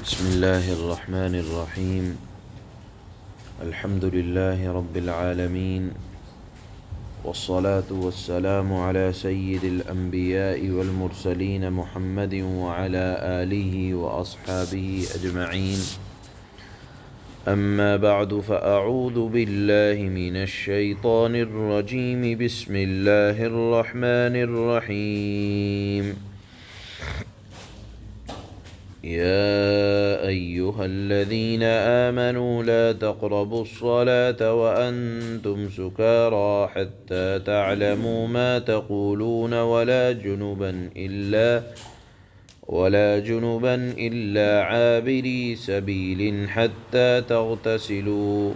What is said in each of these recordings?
بسم الله الرحمن الرحيم. الحمد لله رب العالمين، والصلاة والسلام على سيد الأنبياء والمرسلين محمد وعلى آله وأصحابه أجمعين. أما بعد، فأعوذ بالله من الشيطان الرجيم. بسم الله الرحمن الرحيم. يا أيها الذين آمنوا لا تقربوا الصلاة وأنتم سكارى حتى تعلموا ما تقولون ولا جنبا إلا عابري سبيل حتى تغتسلوا.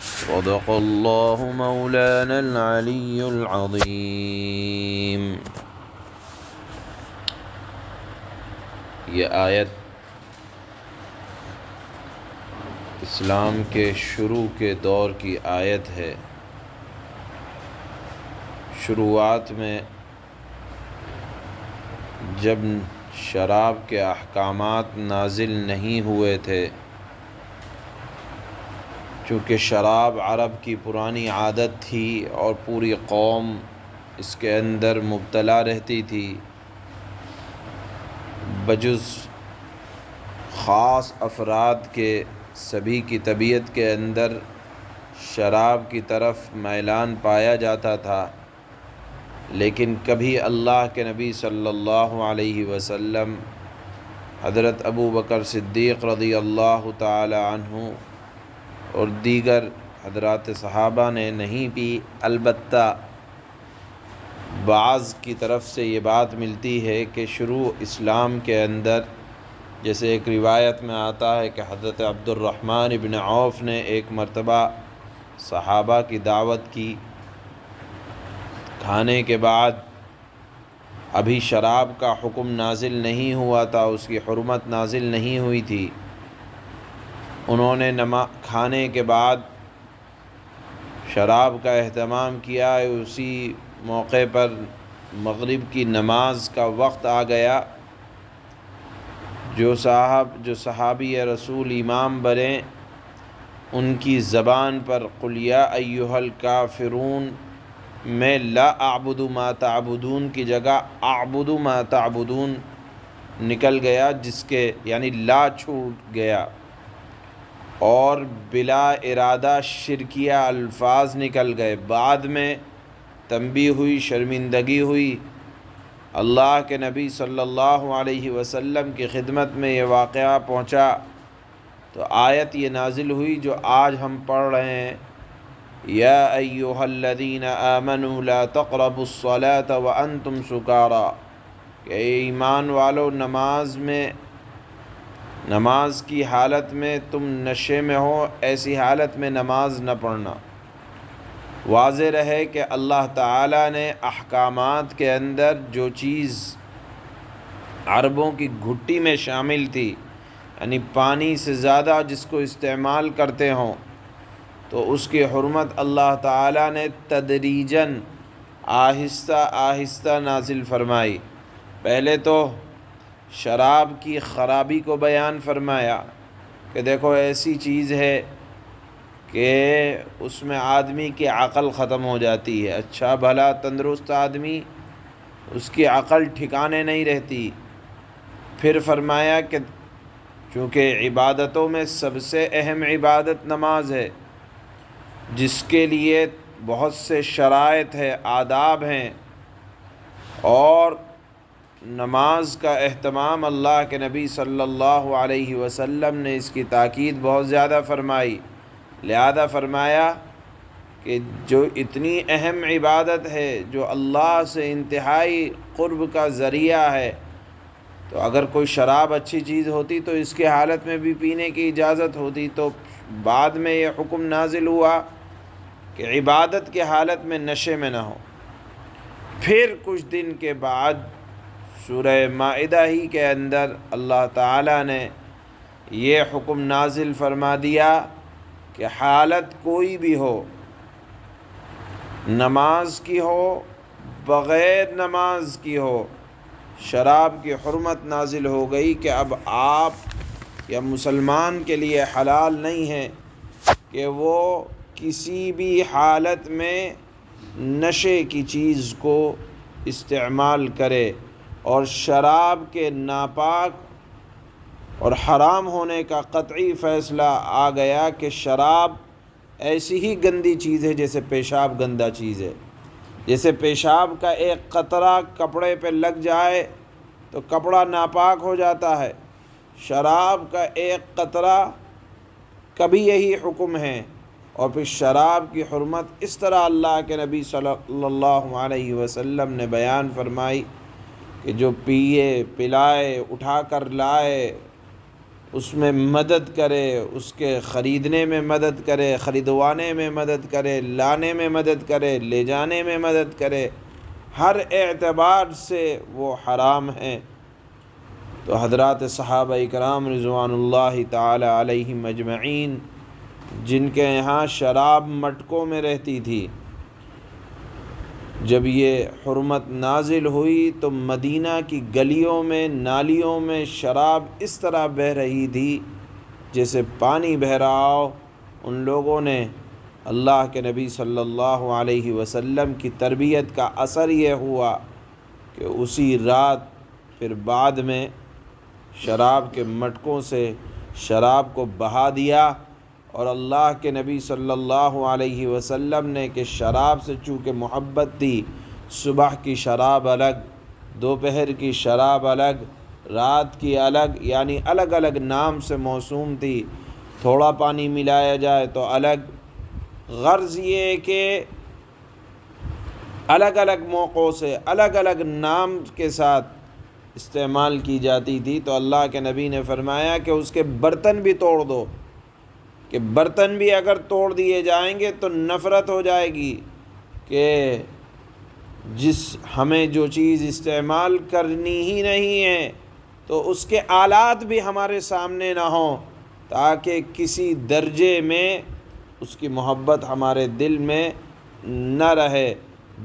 صدق الله مولانا العلي العظيم. یہ آیت اسلام کے شروع کے دور کی آیت ہے۔ شروعات میں جب شراب کے احکامات نازل نہیں ہوئے تھے، چونکہ شراب عرب کی پرانی عادت تھی اور پوری قوم اس کے اندر مبتلا رہتی تھی، بجز خاص افراد کے سبھی کی طبیعت کے اندر شراب کی طرف میلان پایا جاتا تھا، لیکن کبھی اللہ کے نبی صلی اللہ علیہ وسلم، حضرت ابو بکر صدیق رضی اللہ تعالی عنہ اور دیگر حضرات صحابہ نے نہیں پی۔ البتہ بعض کی طرف سے یہ بات ملتی ہے کہ شروع اسلام کے اندر، جیسے ایک روایت میں آتا ہے کہ حضرت عبد الرحمن ابن عوف نے ایک مرتبہ صحابہ کی دعوت کی، کھانے کے بعد ابھی شراب کا حکم نازل نہیں ہوا تھا، اس کی حرمت نازل نہیں ہوئی تھی۔ انہوں نے کھانے کے بعد شراب کا اہتمام کیا۔ اسی موقع پر مغرب کی نماز کا وقت آ گیا۔ جو صحابی رسول امام بنے، ان کی زبان پر قل یا ایھا الکافرون میں لا اعبد ما تعبدون کی جگہ اعبد ما تعبدون نکل گیا، جس کے یعنی لا چھوٹ گیا، اور بلا ارادہ شرکیہ الفاظ نکل گئے۔ بعد میں تنبیہ ہوئی، شرمندگی ہوئی، اللہ کے نبی صلی اللہ علیہ وسلم کی خدمت میں یہ واقعہ پہنچا، تو آیت یہ نازل ہوئی جو آج ہم پڑھ رہے ہیں، یا ایھا الذین آمنوا لا تقربوا الصلاة وانتم سکارى، کہ اے ایمان والو، نماز کی حالت میں تم نشے میں ہو، ایسی حالت میں نماز نہ پڑھنا۔ واضح رہے کہ اللہ تعالیٰ نے احکامات کے اندر جو چیز عربوں کی گھٹی میں شامل تھی، یعنی پانی سے زیادہ جس کو استعمال کرتے ہوں، تو اس کی حرمت اللہ تعالیٰ نے تدریجاً آہستہ آہستہ نازل فرمائی۔ پہلے تو شراب کی خرابی کو بیان فرمایا کہ دیکھو ایسی چیز ہے کہ اس میں آدمی کی عقل ختم ہو جاتی ہے، اچھا بھلا تندرست آدمی، اس کی عقل ٹھکانے نہیں رہتی۔ پھر فرمایا کہ چونکہ عبادتوں میں سب سے اہم عبادت نماز ہے، جس کے لیے بہت سے شرائط ہے، آداب ہیں، اور نماز کا اہتمام اللہ کے نبی صلی اللہ علیہ وسلم نے اس کی تاکید بہت زیادہ فرمائی۔ لہذا فرمایا کہ جو اتنی اہم عبادت ہے، جو اللہ سے انتہائی قرب کا ذریعہ ہے، تو اگر کوئی شراب اچھی چیز ہوتی تو اس کی حالت میں بھی پینے کی اجازت ہوتی، تو بعد میں یہ حکم نازل ہوا کہ عبادت کی حالت میں نشے میں نہ ہو۔ پھر کچھ دن کے بعد سورہ مائدہ ہی کے اندر اللہ تعالیٰ نے یہ حکم نازل فرما دیا کہ حالت کوئی بھی ہو، نماز کی ہو، بغیر نماز کی ہو، شراب کی حرمت نازل ہو گئی کہ اب آپ یا مسلمان کے لیے حلال نہیں ہے کہ وہ کسی بھی حالت میں نشے کی چیز کو استعمال کرے، اور شراب کے ناپاک اور حرام ہونے کا قطعی فیصلہ آ گیا کہ شراب ایسی ہی گندی چیز ہے جیسے پیشاب گندہ چیز ہے۔ جیسے پیشاب کا ایک قطرہ کپڑے پہ لگ جائے تو کپڑا ناپاک ہو جاتا ہے، شراب کا ایک قطرہ کبھی یہی حکم ہے۔ اور پھر شراب کی حرمت اس طرح اللہ کے نبی صلی اللہ علیہ وسلم نے بیان فرمائی کہ جو پیے پلائے اٹھا کر لائے اس میں مدد کرے، اس کے خریدنے میں مدد کرے، خریدوانے میں مدد کرے، لانے میں مدد کرے، لے جانے میں مدد کرے، ہر اعتبار سے وہ حرام ہیں۔ تو حضرات صحابہ کرام رضوان اللہ تعالی علیہم اجمعین، جن کے یہاں شراب مٹکوں میں رہتی تھی، جب یہ حرمت نازل ہوئی تو مدینہ کی گلیوں میں نالیوں میں شراب اس طرح بہہ رہی تھی جیسے پانی بہہ رہا ہو۔ ان لوگوں نے اللہ کے نبی صلی اللہ علیہ وسلم کی تربیت کا اثر یہ ہوا کہ اسی رات پھر بعد میں شراب کے مٹکوں سے شراب کو بہا دیا، اور اللہ کے نبی صلی اللہ علیہ وسلم نے کہ شراب سے چونکہ محبت تھی، صبح کی شراب الگ، دوپہر کی شراب الگ، رات کی الگ، یعنی الگ الگ نام سے موسوم تھی، تھوڑا پانی ملایا جائے تو الگ، غرض یہ کہ الگ الگ موقعوں سے الگ الگ نام کے ساتھ استعمال کی جاتی تھی۔ تو اللہ کے نبی نے فرمایا کہ اس کے برتن بھی توڑ دو، کہ برتن بھی اگر توڑ دیے جائیں گے تو نفرت ہو جائے گی کہ ہمیں جو چیز استعمال کرنی ہی نہیں ہے تو اس کے آلات بھی ہمارے سامنے نہ ہوں، تاکہ کسی درجے میں اس کی محبت ہمارے دل میں نہ رہے۔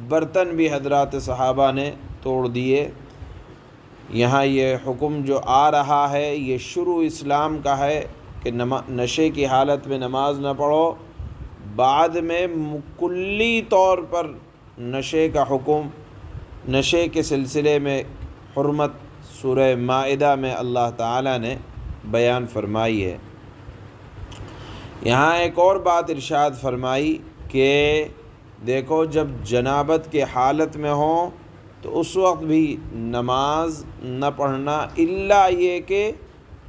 برتن بھی حضرات صحابہ نے توڑ دیے۔ یہاں یہ حکم جو آ رہا ہے یہ شروع اسلام کا ہے کہ نشے کی حالت میں نماز نہ پڑھو، بعد میں کلی طور پر نشے کا حکم، نشے کے سلسلے میں حرمت سورہ مائدہ میں اللہ تعالیٰ نے بیان فرمائی ہے۔ یہاں ایک اور بات ارشاد فرمائی کہ دیکھو جب جنابت کے حالت میں ہوں تو اس وقت بھی نماز نہ پڑھنا، الا یہ کہ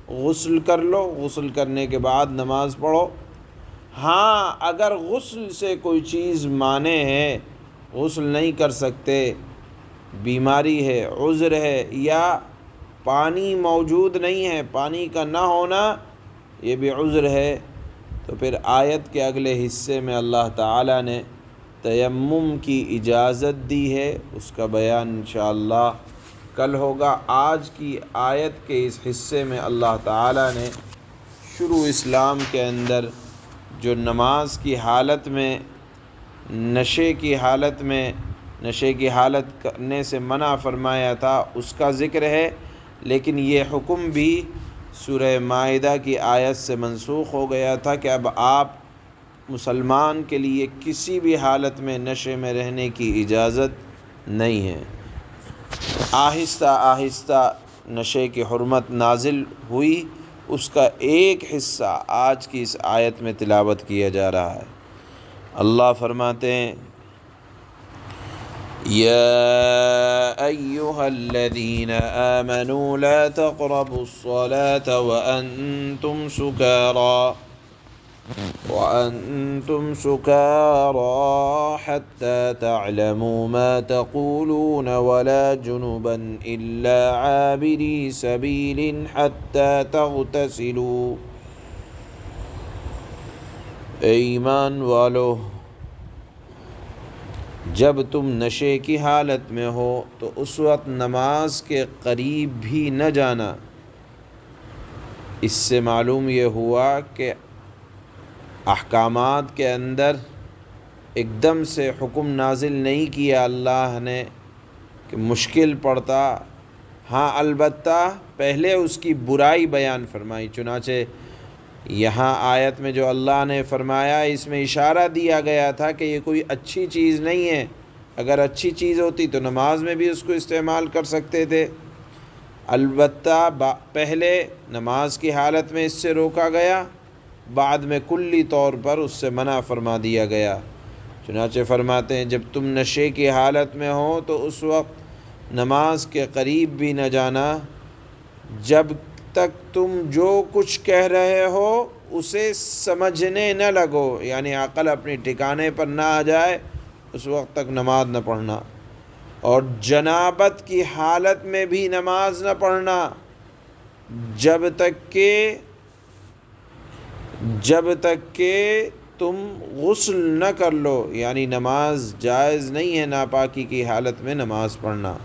غسل کر لو، غسل کرنے کے بعد نماز پڑھو۔ ہاں اگر غسل سے کوئی چیز مانع ہے، غسل نہیں کر سکتے، بیماری ہے، عذر ہے، یا پانی موجود نہیں ہے، پانی کا نہ ہونا یہ بھی عذر ہے، تو پھر آیت کے اگلے حصے میں اللہ تعالیٰ نے تیمم کی اجازت دی ہے، اس کا بیان انشاءاللہ کل ہوگا۔ آج کی آیت کے اس حصے میں اللہ تعالیٰ نے شروع اسلام کے اندر جو نماز کی حالت میں نشے کی حالت کرنے سے منع فرمایا تھا اس کا ذکر ہے، لیکن یہ حکم بھی سورہ مائدہ کی آیت سے منسوخ ہو گیا تھا کہ اب آپ مسلمان کے لیے کسی بھی حالت میں نشے میں رہنے کی اجازت نہیں ہے۔ آہستہ آہستہ نشے کی حرمت نازل ہوئی، اس کا ایک حصہ آج کی اس آیت میں تلاوت کیا جا رہا ہے۔ اللہ فرماتے ہیں یا ایہا الذین آمنوا لا تقربوا الصلاة وأنتم سكارى حتى تعلموا ما تقولون ولا جنبا إلا عابري سبيل حتى تغتسلوا۔ اے ایمان والو، جب تم نشے کی حالت میں ہو تو اس وقت نماز کے قریب بھی نہ جانا۔ اس سے معلوم یہ ہوا کہ احکامات کے اندر ایک دم سے حکم نازل نہیں کیا اللہ نے کہ مشکل پڑتا ہاں البتہ پہلے اس کی برائی بیان فرمائی۔ چنانچہ یہاں آیت میں جو اللہ نے فرمایا اس میں اشارہ دیا گیا تھا کہ یہ کوئی اچھی چیز نہیں ہے، اگر اچھی چیز ہوتی تو نماز میں بھی اس کو استعمال کر سکتے تھے۔ البتہ پہلے نماز کی حالت میں اس سے روکا گیا، بعد میں کلی طور پر اس سے منع فرما دیا گیا۔ چنانچہ فرماتے ہیں جب تم نشے کی حالت میں ہو تو اس وقت نماز کے قریب بھی نہ جانا جب تک تم جو کچھ کہہ رہے ہو اسے سمجھنے نہ لگو، یعنی عقل اپنی ٹھکانے پر نہ آ جائے اس وقت تک نماز نہ پڑھنا۔ اور جنابت کی حالت میں بھی نماز نہ پڑھنا جب تک کہ تم غسل نہ کر لو، یعنی نماز جائز نہیں ہے ناپاکی کی حالت میں نماز پڑھنا۔